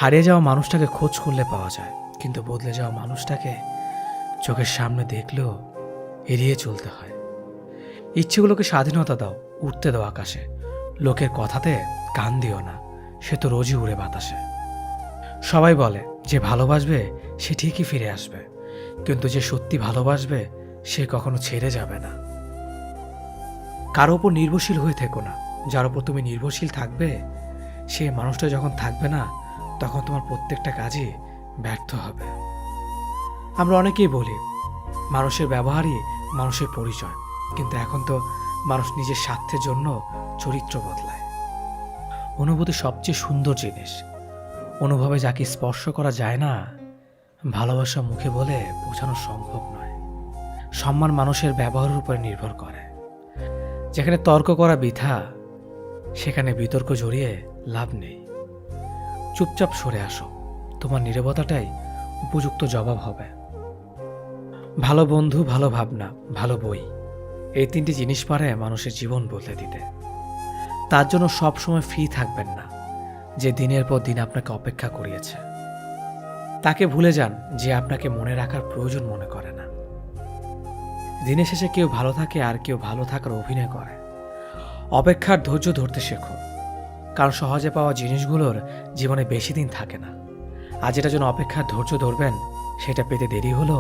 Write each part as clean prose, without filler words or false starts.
হারিয়ে যাওয়া মানুষটাকে খোঁজ করলে পাওয়া যায়, কিন্তু বদলে যাওয়া মানুষটাকে চোখের সামনে দেখলেও এড়িয়ে চলতে হয়। ইচ্ছেগুলোকে স্বাধীনতা দাও, উঠতে দাও আকাশে। লোকের কথাতে কান দিও না, সে তো রোজই উড়ে বাতাসে। সবাই বলে যে ভালোবাসবে সে ঠিকই ফিরে আসবে, কিন্তু যে সত্যি ভালোবাসবে সে কখনো ছেড়ে যাবে না। কারো ওপর নির্ভরশীল হয়ে থেকো না। যার ওপর তুমি নির্ভরশীল থাকবে সে মানুষটা যখন থাকবে না, তখন তোমার প্রত্যেকটা কাজই ব্যর্থ হবে। আমরা অনেকেই বলি মানুষের ব্যবহারই মানুষের পরিচয়, কিন্তু এখন তো মানুষ নিজের স্বার্থের জন্য চরিত্র বদলায়। অনুভূতি সবচেয়ে সুন্দর জিনিস। অনুভবে যাকে স্পর্শ করা যায় না, ভালোবাসা মুখে বলে বোঝানো সম্ভব নয়। সম্মান মানুষের ব্যবহারের উপরে নির্ভর করে। যেখানে তর্ক করা বৃথা, সেখানে বিতর্ক জড়িয়ে লাভ নেই। চুপচাপ সরে আসো, তোমার নীরবতাটাই উপযুক্ত জবাব হবে। ভালো বন্ধু, ভালো ভাবনা, ভালো বই, এই তিনটি জিনিস পারে মানুষের জীবন বদলে দিতে। তার জন্য সবসময় ফ্রি থাকবেন না যে দিনের পর দিন আপনাকে অপেক্ষা করিয়েছে। তাকে ভুলে যান যে আপনাকে মনে রাখার প্রয়োজন মনে করে না। দিনের শেষে কেউ ভালো থাকে আর কেউ ভালো থাকার অভিনয় করে। অপেক্ষার ধৈর্য ধরতে শেখো, কারণ সহজে পাওয়া জিনিসগুলোর জীবনে বেশি দিন থাকে না। আর যেটা জন্য অপেক্ষার ধৈর্য ধরবেন সেটা পেতে দেরি হলো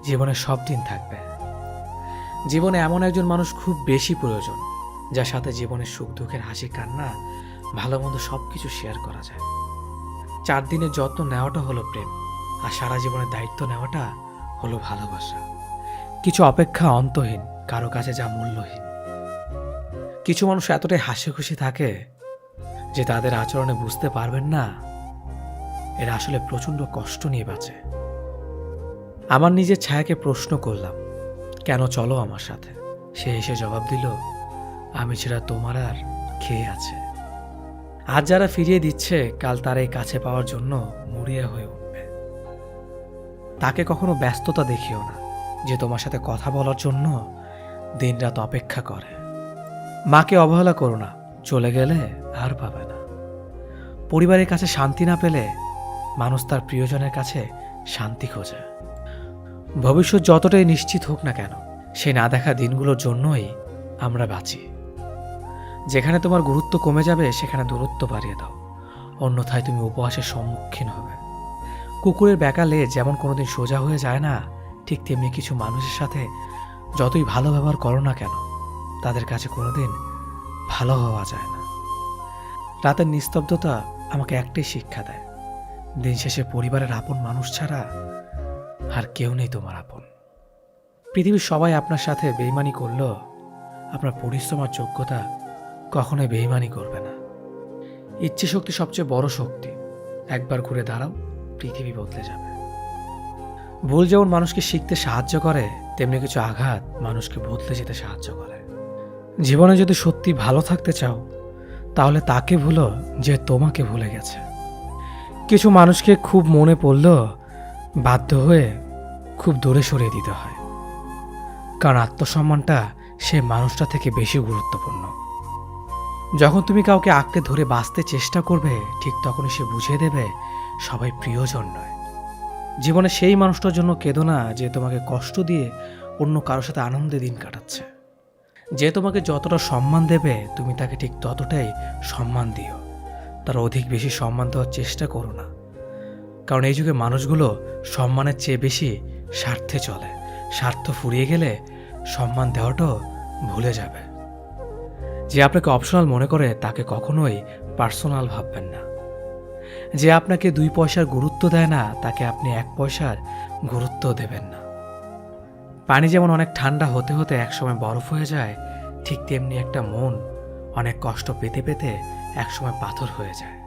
জীবনে সব দিন থাকবে। জীবনে এমন একজন মানুষ খুব বেশি প্রয়োজন, যার সাথে জীবনের সুখ দুঃখের হাসি কান্না ভালো মন্দ সবকিছু শেয়ার করা যায়। 4 দিনের যত্ন নেওয়াটা হলো প্রেম, আর সারা জীবনের দায়িত্ব নেওয়াটা হলো ভালোবাসা। কিছু অপেক্ষা অন্তহীন, কারো কাছে যা মূল্যহীন। কিছু মানুষ এতটাই হাসি খুশি থাকে যে তাদের আচরণে বুঝতে পারবেন না এরা আসলে প্রচণ্ড কষ্ট নিয়ে বাঁচে। আমার নিজের ছায়াকে প্রশ্ন করলাম, কেন চলো আমার সাথে? সে এসে জবাব দিল, আমি ছাড়া তোমার আর খেয়ে আছে। আজ যারা ফিরিয়ে দিচ্ছে, কাল তারাই কাছে পাওয়ার জন্য মরিয়া হয়ে উঠবে। তাকে কখনো ব্যস্ততা দেখিও না যে তোমার সাথে কথা বলার জন্য দিনরাত অপেক্ষা করে। মাকে অবহেলা করো না, চলে গেলে আর পাবে না। পরিবারের কাছে শান্তি না পেলে মানুষ তার প্রিয়জনের কাছে শান্তি খোঁজে। ভবিষ্যৎ যতটাই নিশ্চিত হোক না কেন, সে না দেখা দিনগুলোর জন্যই আমরা বাঁচি। যেখানে তোমার গুরুত্ব কমে যাবে সেখানে দূরত্ব বাড়িয়ে দাও, অন্যথায় তুমি উপহাসের সম্মুখীন হবে। কুকুরের বেঁকা লেজ যেমন কোনোদিন সোজা হয়ে যায় না, ঠিক তেমনি কিছু মানুষের সাথে যতই ভালো ব্যবহার করো না কেন, তাদের কাছে কোনোদিন ভালো হওয়া যায় না। রাতের নিস্তব্ধতা আমাকে একটাই শিক্ষা দেয়, দিন শেষে পরিবারের আপন মানুষ ছাড়া আর কেউ নেই তোমার আপন। পৃথিবীর সবাই আপনার সাথে বেইমানি করলেও আপনার পরিশ্রম আর যোগ্যতা কখনোই বেইমানি করবে না। ইচ্ছে শক্তি সবচেয়ে বড় শক্তি। একবার ঘুরে দাঁড়াও, পৃথিবী বদলে যাবে। ভুল যেমন মানুষকে শিখতে সাহায্য করে, তেমনি কিছু আঘাত মানুষকে বদলে যেতে সাহায্য করে। জীবনে যদি সত্যি ভালো থাকতে চাও, তাহলে তাকে ভুলো যে তোমাকে ভুলে গেছে। কিছু মানুষকে খুব মনে পড়লেও বাধ্য হয়ে খুব দূরে সরিয়ে দিতে হয়, কারণ আত্মসম্মানটা সে মানুষটা থেকে বেশি গুরুত্বপূর্ণ। যখন তুমি কাউকে আঁকড়ে ধরে বাঁচতে চেষ্টা করবে, ঠিক তখনই সে বুঝিয়ে দেবে সবাই প্রিয়জন নয়। জীবনে সেই মানুষটার জন্য কেঁদো না যে তোমাকে কষ্ট দিয়ে অন্য কারোর সাথে আনন্দে দিন কাটাচ্ছে। যে তোমাকে যতটা সম্মান দেবে, তুমি তাকে ঠিক ততটাই সম্মান দিও। তার অধিক বেশি সম্মান দেওয়ার চেষ্টা করো না, কারণ এই যুগে মানুষগুলো সম্মানের চেয়ে বেশি স্বার্থে চলে। স্বার্থ ফুরিয়ে গেলে সম্মান দেওয়াটাও ভুলে যাবে। যে আপনাকে অপশনাল মনে করে তাকে কখনোই পার্সোনাল ভাববেন না। যে আপনাকে 2 পয়সার গুরুত্ব দেয় না, তাকে আপনি 1 পয়সার গুরুত্ব দেবেন না। পানি যেমন অনেক ঠান্ডা হতে হতে একসময় বরফ হয়ে যায়, ঠিক তেমনি একটা মন অনেক কষ্ট পেতে পেতে একসময় পাথর হয়ে যায়।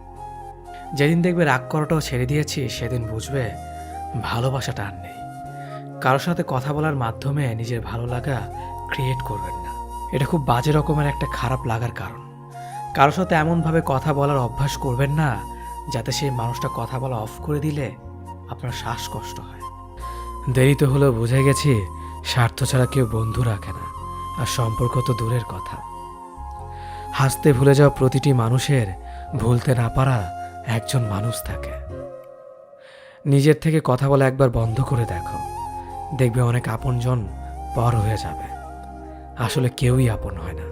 যেদিন দেখবে রাগ করাটাও ছেড়ে দিয়েছি, সেদিন বুঝবে ভালোবাসাটা আর নেই। কারোর সাথে কথা বলার মাধ্যমে নিজের ভালো লাগা ক্রিয়েট করবেন না, এটা খুব বাজে রকমের একটা খারাপ লাগার কারণ। কারোর সাথে এমনভাবে কথা বলার অভ্যাস করবেন না যাতে সেই মানুষটা কথা বলা অফ করে দিলে আপনার শ্বাসকষ্ট হয়। দেরিতে হলেও বুঝে গেছি স্বার্থ ছাড়া কেউ বন্ধু রাখে না, আর সম্পর্ক তো দূরের কথা। হাসতে ভুলে যাওয়া প্রতিটি মানুষের ভুলতে না পারা একজন মানুষ থাকে। নিজের থেকে কথা বলা একবার বন্ধ করে দেখো, দেখবে অনেক আপনজন পর হয়ে যাবে। আসলে কেউই আপন হয় না।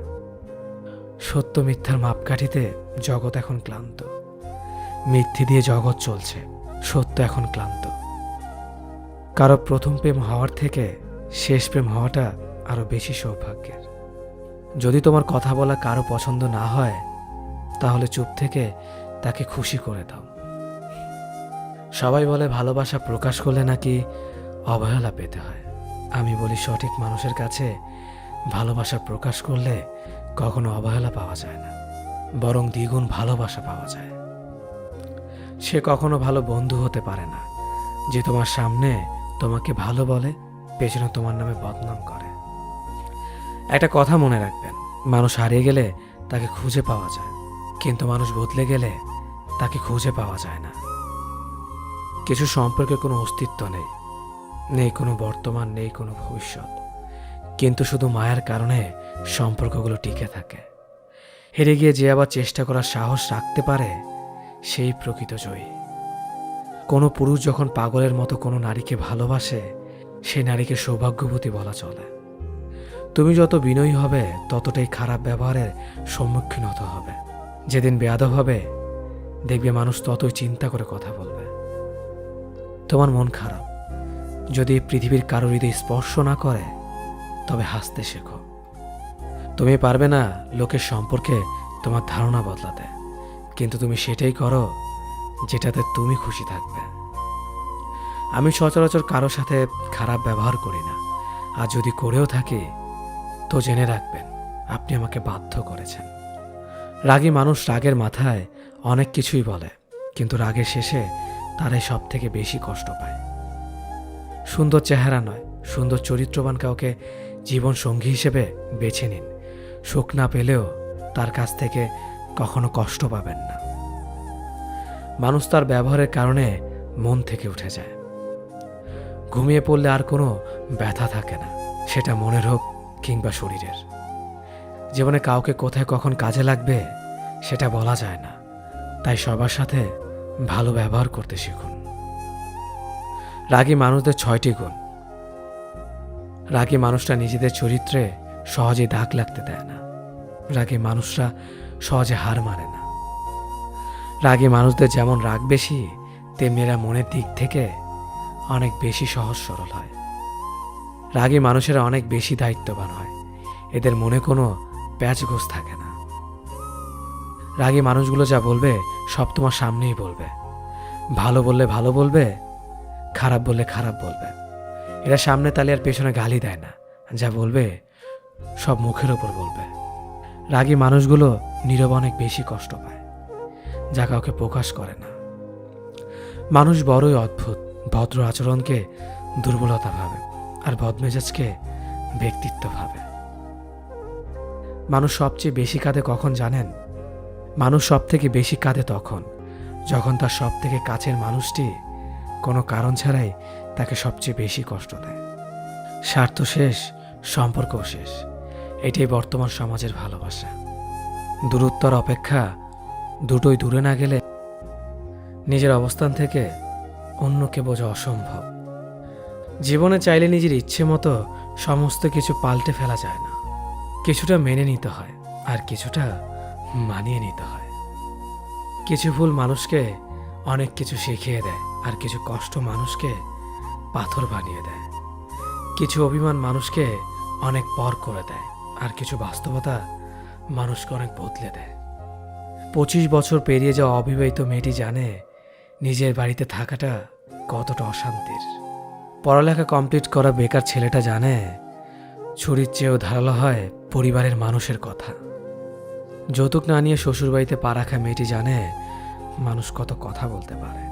সত্য মিথ্যার মাপকাঠিতে জগৎ এখন ক্লান্ত। মিথ্যে দিয়ে জগৎ চলছে, সত্য এখন ক্লান্ত। কারো প্রথম প্রেম হওয়ার থেকে শেষ প্রেম হওয়াটা আরো বেশি সৌভাগ্যের। যদি তোমার কথা বলা কারো পছন্দ না হয়, তাহলে চুপ থেকে তাকে খুশি করে দাও। সবাই বলে ভালোবাসা প্রকাশ করলে নাকি অবহেলা পেতে হয়। আমি বলি সঠিক মানুষের কাছে ভালোবাসা প্রকাশ করলে কখনো অবহেলা পাওয়া যায় না, বরং দ্বিগুণ ভালোবাসা পাওয়া যায়। সে কখনো ভালো বন্ধু হতে পারে না যে তোমার সামনে তোমাকে ভালো বলে, পেছনে তোমার নামে বদনাম করে। একটা কথা মনে রাখবেন, মানুষ হারিয়ে গেলে তাকে খুঁজে পাওয়া যায়, কিন্তু মানুষ বদলে গেলে তাকে খুঁজে পাওয়া যায় না। কিছু সম্পর্কের কোনো অস্তিত্ব নেই, নেই কোনো বর্তমান, নেই কোনো ভবিষ্যৎ, কিন্তু শুধু মায়ার কারণে সম্পর্কগুলো টিকে থাকে। হেরে গিয়ে যে আবার চেষ্টা করার সাহস রাখতে পারে, সেই প্রকৃত জয়ী। কোনো পুরুষ যখন পাগলের মতো কোনো নারীকে ভালোবাসে, সেই নারীকে সৌভাগ্যবতী বলা চলে। তুমি যত বিনয়ী হবে, ততটাই খারাপ ব্যবহারের সম্মুখীন হতে হবে। যেদিন বেয়াদব হবে, দেখবে মানুষ ততই চিন্তা করে কথা বলবে। তোমার মন খারাপ, যদি পৃথিবীর কারো হৃদয় স্পর্শ না করে, তবে হাসতে শেখো। তুমি পারবে না লোকের সম্পর্কে তোমার ধারণা বদলাতে, কিন্তু তুমি সেটাই করো যেটাতে তুমি খুশি থাকবে। আমি সচরাচর কারো সাথে খারাপ ব্যবহার করি না, আর যদি করেও থাকি তো জেনে রাখবেন আপনি আমাকে বাধ্য করেছেন। রাগী মানুষ রাগের মাথায় অনেক কিছুই বলে, কিন্তু রাগের শেষে তারাই সব থেকে বেশি কষ্ট পায়। সুন্দর চেহারা নয়, সুন্দর চরিত্রবান কাউকে জীবন সঙ্গী হিসেবে বেছে নিন। সুখ না পেলেও তার কাছ থেকে কখনো কষ্ট পাবেন না। মানুষ তার ব্যবহারের কারণে মন থেকে উঠে যায়। ঘুমিয়ে পড়লে আর কোনো ব্যথা থাকে না, সেটা মনের হোক কিংবা শরীরের। জীবনে কাউকে কোথায় কখন কাজে লাগবে সেটা বলা যায় না, তাই সবার সাথে ভালো ব্যবহার করতে শিখুন। রাগী মানুষদের 6টি গুণ। রাগী মানুষরা নিজেদের চরিত্রে সহজে দাগ লাগতে দেয় না। রাগী মানুষরা সহজে হার মানে না। রাগী মানুষদের যেমন রাগ বেশি, তেমনি এরা মনের দিক থেকে অনেক বেশি সহজ সরল হয়। রাগী মানুষেরা অনেক বেশি দায়িত্ববান হয়, এদের মনে কোনো প্যাচগোছ থাকে না। রাগী মানুষগুলো যা বলবে সব তোমার সামনেই বলবে। ভালো বললে ভালো বলবে, খারাপ বললে খারাপ বলবে। এরা সামনে তালে আর পেছনে গালি দেয় না, যা বলবে সব মুখের ওপর বলবে। রাগী মানুষগুলো নীরবে অনেক বেশি কষ্ট পায়, যা কাউকে প্রকাশ করে না। মানুষ বড়ই অদ্ভুত, ভদ্র আচরণকে দুর্বলতা ভাবে, আর বদমেজাজকে ব্যক্তিত্ব ভাবে। মানুষ সবচেয়ে বেশি কাঁদে কখন জানেন? মানুষ সব থেকে বেশি কাঁদে তখন যখন তার সব থেকে কাছের মানুষটি কোনো কারণ ছাড়াই তাকে সবচেয়ে বেশি কষ্ট দেয়। স্বার্থ শেষ, সম্পর্কও শেষ, এটাই বর্তমান সমাজের ভালোবাসা। দূরত্বর অপেক্ষা দুটোই দূরে না গেলে নিজের অবস্থান থেকে অন্যকে বোঝা অসম্ভব। জীবনে চাইলে নিজের ইচ্ছে মতো সমস্ত কিছু পাল্টে ফেলা যায় না। কিছুটা মেনে নিতে হয়, আর কিছুটা মানিয়ে নিতে হয়। কিছু ভুল মানুষকে অনেক কিছু শিখিয়ে দেয়, আর কিছু কষ্ট মানুষকে পাথর বানিয়ে দেয়। কিছু অভিমান মানুষকে অনেক পর করে দেয়, আর কিছু বাস্তবতা মানুষকে অনেক বদলে দেয়। 25 বছর পেরিয়ে যাওয়া অবিবাহিত মেয়েটি জানে নিজের বাড়িতে থাকাটা কতটা অশান্তির। পড়ালেখা কমপ্লিট করা বেকার ছেলেটা জানে ছুরির চেয়েও ধারালো হয় পরিবারের মানুষের কথা। যৌতুক না নিয়ে শ্বশুরবাড়িতে পা রাখা মেয়েটি জানে মানুষ কত কথা বলতে পারে।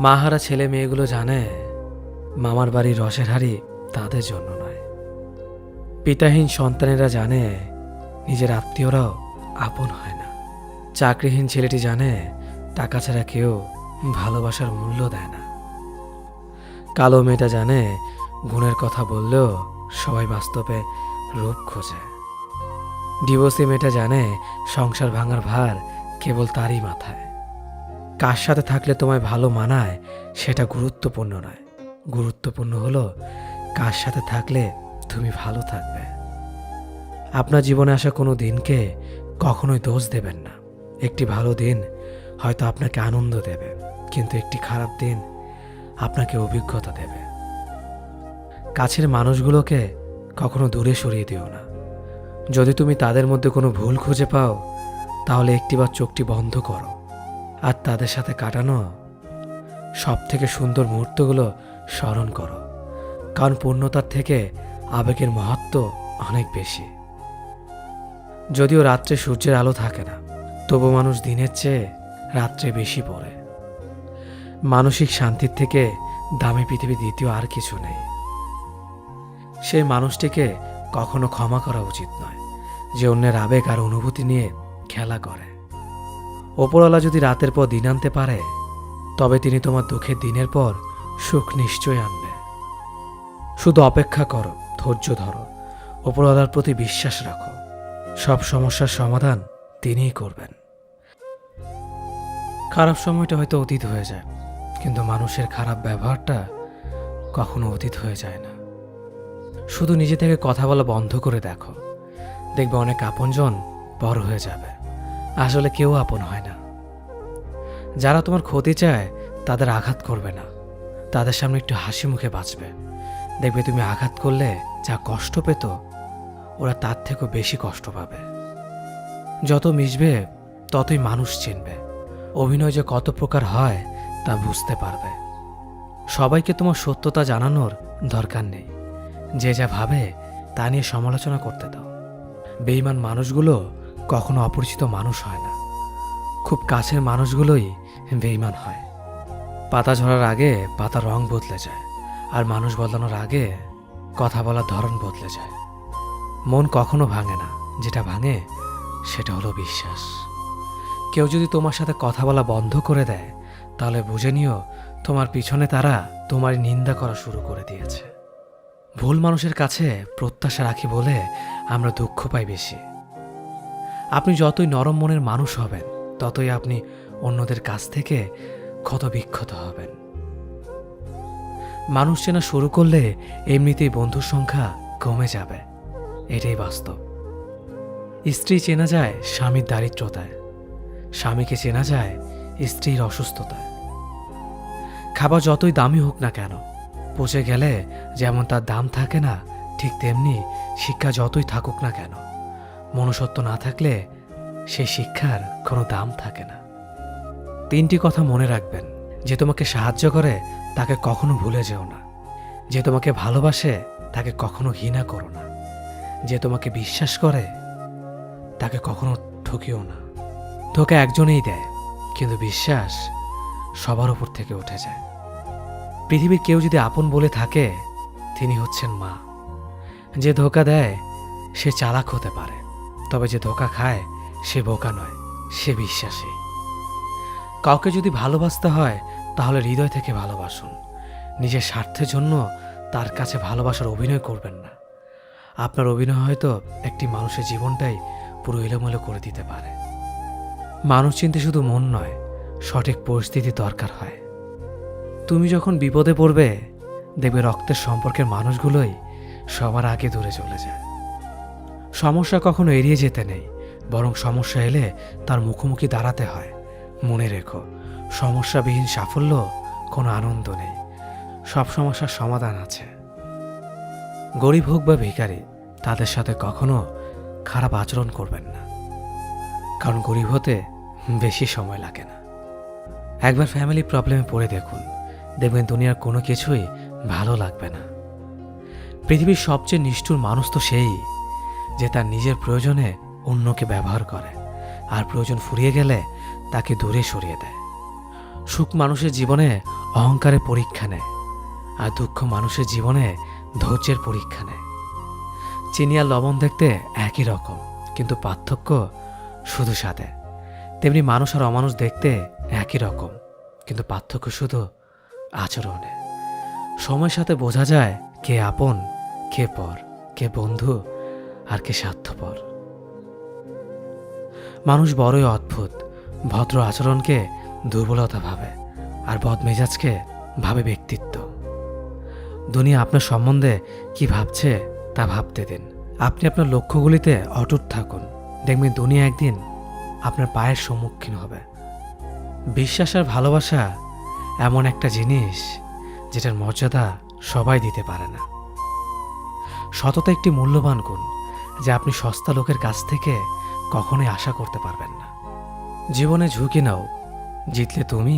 মাহারা ছেলে মেয়েগুলো জানে মামার বাড়ির রসের হাড়ি তাদের জন্য নয়। পিতাহীন সন্তানেরা জানে নিজের আত্মীয়রাও আপন হয় না। চাকরিহীন ছেলেটি জানে টাকা ছাড়া কেউ ভালোবাসার মূল্য দেয় না। কালো মেয়েটা জানে গুণের কথা বললেও সবাই বাস্তবে রূপ খোঁজে। ডিভোর্সি মেয়েটা জানে সংসার ভাঙার ভার কেবল তারই মাথায়। কার সাথে থাকলে তোমায় ভালো মানায় সেটা গুরুত্বপূর্ণ নয়, গুরুত্বপূর্ণ হলো কার সাথে থাকলে তুমি ভালো থাকবে। আপনার জীবনে আসা কোনো দিনকে কখনোই দোষ দেবেন না। একটি ভালো দিন হয়তো আপনাকে আনন্দ দেবে, কিন্তু একটি খারাপ দিন আপনাকে অভিজ্ঞতা দেবে। কাছের মানুষগুলোকে কখনো দূরে সরিয়ে দিও না। যদি তুমি তাদের মধ্যে কোনো ভুল খুঁজে পাও, তাহলে একটিবার চোখটি বন্ধ করো আর তাদের সাথে কাটানো সব থেকে সুন্দর মুহূর্তগুলো স্মরণ করো। কারণ পূর্ণতার থেকে আবেগের মাহাত্ম্য অনেক বেশি। যদিও রাত্রে সূর্যের আলো থাকে না, তবু মানুষ দিনের চেয়ে রাত্রে বেশি পড়ে। মানসিক শান্তির থেকে দামি পৃথিবী দ্বিতীয় আর কিছু নেই। সেই মানুষটিকে কখনো ক্ষমা করা উচিত নয় যে অন্যের আবেগ আর অনুভূতি নিয়ে খেলা করে। ওপরওয়ালা যদি রাতের পর দিন আনতে পারে, তবে তিনি তোমার দুঃখের দিনের পর সুখ নিশ্চয় আনবে। শুধু অপেক্ষা করো, ধৈর্য ধরো, ওপরওয়ালার প্রতি বিশ্বাস রাখো। সব সমস্যার সমাধান তিনিই করবেন। খারাপ সময়টা হয়তো অতীত হয়ে যায়, কিন্তু মানুষের খারাপ ব্যবহারটা কখনো অতীত হয়ে যায় না। শুধু নিজে থেকে কথা বলা বন্ধ করে দেখো, দেখবে অনেক আপনজন বড় হয়ে যাবে। আসলে কেউ আপন হয় না। যারা তোমার ক্ষতি চায় তাদের আঘাত করবে না, তাদের সামনে একটু হাসি মুখে বাঁচবে। দেখবে তুমি আঘাত করলে যা কষ্ট পেত, ওরা তার থেকেও বেশি কষ্ট পাবে। যত মিশবে ততই মানুষ চিনবে। অভিনয় যে কত প্রকার হয় তা বুঝতে পারবে। সবাইকে তোমার সত্যতা জানানোর দরকার নেই। যে যা ভাবে তা নিয়ে সমালোচনা করতে দাও। বেঈমান মানুষগুলো কখনো অপরিচিত মানুষ হয় না। খুব কাছের মানুষগুলোই বেঈমান হয়। পাতা ঝরার আগে পাতার রং বদলে যায়, আর মানুষ বদলানোর আগে কথা বলার ধরন বদলে যায়। মন কখনো ভাঙে না, যেটা ভাঙে সেটা হলো বিশ্বাস। কেউ যদি তোমার সাথে কথা বলা বন্ধ করে দেয়, তাহলে বুঝে নিও তোমার পিছনে তারা তোমার নিন্দা করা শুরু করে দিয়েছে। ভুল মানুষের কাছে প্রত্যাশা রাখি বলে আমরা দুঃখ পাই বেশি। আপনি যতই নরম মনের মানুষ হবেন, ততই আপনি অন্যদের কাছ থেকে ক্ষত বিক্ষত হবেন। মানুষ চেনা শুরু করলে এমনিতেই বন্ধুর সংখ্যা কমে যাবে, এটাই বাস্তব। স্ত্রী চেনা যায় স্বামীর দারিদ্রতায়, স্বামীকে চেনা যায় স্ত্রীর অসুস্থতায়। খাবার যতই দামি হোক না কেন, পচে গেলে যেমন তার দাম থাকে না, ঠিক তেমনি শিক্ষা যতই থাকুক না কেন, মনুষ্যত্ব না থাকলে সেই শিক্ষার কোনো দাম থাকে না। 3টি কথা মনে রাখবেন। যে তোমাকে সাহায্য করে তাকে কখনো ভুলে যেও না। যে তোমাকে ভালোবাসে তাকে কখনো ঘৃণা করো না। যে তোমাকে বিশ্বাস করে তাকে কখনো ঠকিও না। ধোঁকা একজনেই দেয়, কিন্তু বিশ্বাস সবার উপর থেকে উঠে যায়। পৃথিবীর কেউ যদি আপন বলে থাকে, তিনি হচ্ছেন মা। যে ধোঁকা দেয় সে চালাক হতে পারে, তবে যে ধোঁকা খায় সে বোকা নয়, সে বিশ্বাসী। কাউকে যদি ভালোবাসতে হয়, তাহলে হৃদয় থেকে ভালোবাসুন। নিজের স্বার্থের জন্য তার কাছে ভালোবাসার অভিনয় করবেন না। আপনার অভিনয় হয়তো একটি মানুষের জীবনটাই পুরো এলোমেলো করে দিতে পারে। মানুষ চিনতে শুধু মন নয়, সঠিক পরিস্থিতি দরকার হয়। তুমি যখন বিপদে পড়বে, দেখবে রক্তের সম্পর্কের মানুষগুলোই সবার আগে দূরে চলে যায়। সমস্যা কখনো এড়িয়ে যেতে নেই, বরং সমস্যা এলে তার মুখোমুখি দাঁড়াতে হয়। মনে রেখো, সমস্যাবিহীন সাফল্য কোনো আনন্দ নেই। সব সমস্যার সমাধান আছে। গরিব হোক বা ভিখারি, তাদের সাথে কখনো খারাপ আচরণ করবেন না, কারণ গরিব হতে বেশি সময় লাগে না। একবার ফ্যামিলি প্রবলেমে পড়ে দেখুন, দেখবেন দুনিয়ার কোনো কিছুই ভালো লাগবে না। পৃথিবীর সবচেয়ে নিষ্ঠুর মানুষ তো সেই, যে তার নিজের প্রয়োজনে অন্যকে ব্যবহার করে, আর প্রয়োজন ফুরিয়ে গেলে তাকে দূরে সরিয়ে দেয়। সুখ মানুষের জীবনে অহংকারের পরীক্ষা নেয়, আর দুঃখ মানুষের জীবনে ধৈর্যের পরীক্ষা নেয়। চিনি আর লবণ দেখতে একই রকম, কিন্তু পার্থক্য শুধু স্বাদে। তেমনি মানুষ আর অমানুষ দেখতে একই রকম, কিন্তু পার্থক্য শুধু আচরণে। সময়ের সাথে বোঝা যায় কে আপন, কে পর, কে বন্ধু আর কে স্বার্থপর। মানুষ বড়ই অদ্ভুত। ভদ্র আচরণকে দুর্বলতা ভাবে, আর বদমেজাজকে ভাবে ব্যক্তিত্ব। দুনিয়া আপনার সম্বন্ধে কি ভাবছে তা ভাবতে দিন। আপনি আপনার লক্ষ্যগুলিতে অটুট থাকুন, দেখবেন দুনিয়া একদিন আপনার পায়ের সম্মুখীন হবে। বিশ্বাস আর ভালোবাসা এমন একটা জিনিস যেটার মর্যাদা সবাই দিতে পারে না। সততা একটি মূল্যবান গুণ যা আপনি সস্তা লোকের কাছ থেকে কখনোই আশা করতে পারবেন না। জীবনে ঝুঁকি নাও, জিতলে তুমি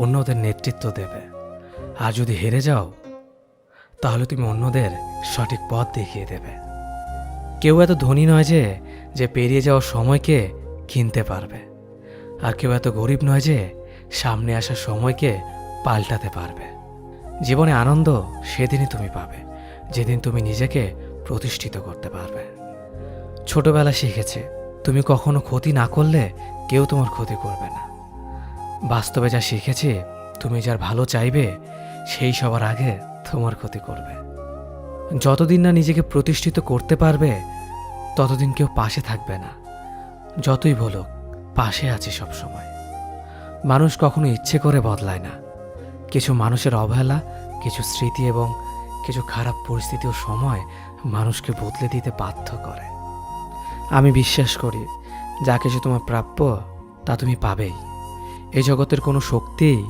অন্যদের নেতৃত্ব দেবে, আর যদি হেরে যাও তাহলে তুমি অন্যদের সঠিক পথ দেখিয়ে দেবে। কেউ এত ধনী নয় যে পেরিয়ে যাওয়ার সময়কে কিনতে পারবে, আর কেউ এত গরিব নয় যে সামনে আসা সময়কে পাল্টাতে পারবে। জীবনে আনন্দ সেদিনই তুমি পাবে যেদিন তুমি নিজেকে প্রতিষ্ঠিত করতে পারবে। ছোটবেলা শিখেছে, তুমি কখনো ক্ষতি না করলে কেউ তোমার ক্ষতি করবে না। বাস্তবে যা শিখেছি, তুমি যার ভালো চাইবে সেই সবার আগে তোমার ক্ষতি করবে। যতদিন না নিজেকে প্রতিষ্ঠিত করতে পারবে ততদিন কেউ পাশে থাকবে না। যতই বলুক পাশে আছি সব সময়। মানুষ কখনো ইচ্ছে করে বদলায় না। কিছু মানুষের অবহেলা, কিছু স্মৃতি এবং কিছু খারাপ পরিস্থিতি ও সময় মানুষকে বদলে দিতে বাধ্য করে। আমি বিশ্বাস করি যা কিছু তোমার প্রাপ্য তা তুমি পাবেই। এই জগতের কোনো শক্তিই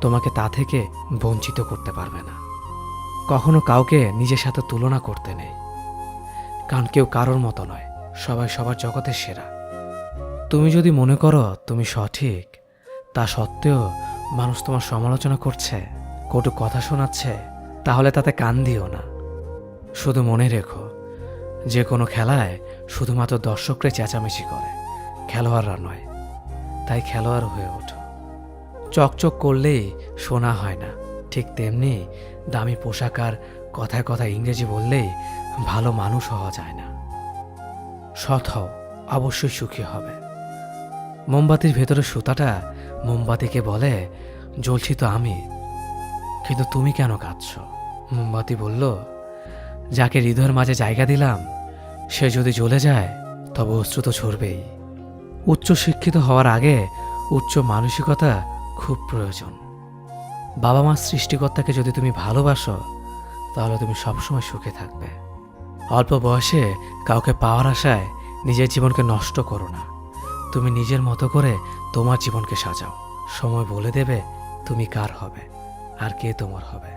তোমাকে তা থেকে বঞ্চিত করতে পারবে না। কখনো কাউকে নিজের সাথে তুলনা করতে নেই, কারণ কেউ কারোর মতো নয়, সবাই সবার জগতের সেরা। তুমি যদি মনে করো তুমি সঠিক, তা সত্ত্বেও মানুষ তোমার সমালোচনা করছে, কটু কথা শোনাচ্ছে, তাহলে তাতে কান দিও না। শুধু মনে রেখো, যে কোনো খেলায় শুধুমাত্র দর্শকরা চেঁচামেচি করে, খেলোয়াড়রা নয়। তাই খেলোয়াড় হয়ে ওঠো। চকচক করলেই শোনা হয় না, ঠিক তেমনি দামি পোশাক আর কথায় কথায় ইংরেজি বললেই ভালো মানুষ হওয়া যায় না। সৎ হও, অবশ্যই সুখী হবে। মোমবাতির ভেতরে সুতাটা মোমবাতিকে বলে, জ্বলছি তো আমি, কিন্তু তুমি কেন কাঁদছ? মোমবাতি বলল, যাকে হৃদয়ের মাঝে জায়গা দিলাম সে যদি জ্বলে যায় তবে অশ্রু তো ঝরবেই। উচ্চ শিক্ষিত হওয়ার আগে উচ্চ মানসিকতা খুব প্রয়োজন। বাবা মার সৃষ্টিকর্তাকে যদি তুমি ভালোবাসো তাহলে তুমি সবসময় সুখে থাকবে। অল্প বয়সে কাউকে পাওয়ার আশায় নিজের জীবনকে নষ্ট করো না। তুমি নিজের মতো করে তোমার জীবনকে সাজাও। সময় বলে দেবে তুমি কার হবে আর কে তোমার হবে।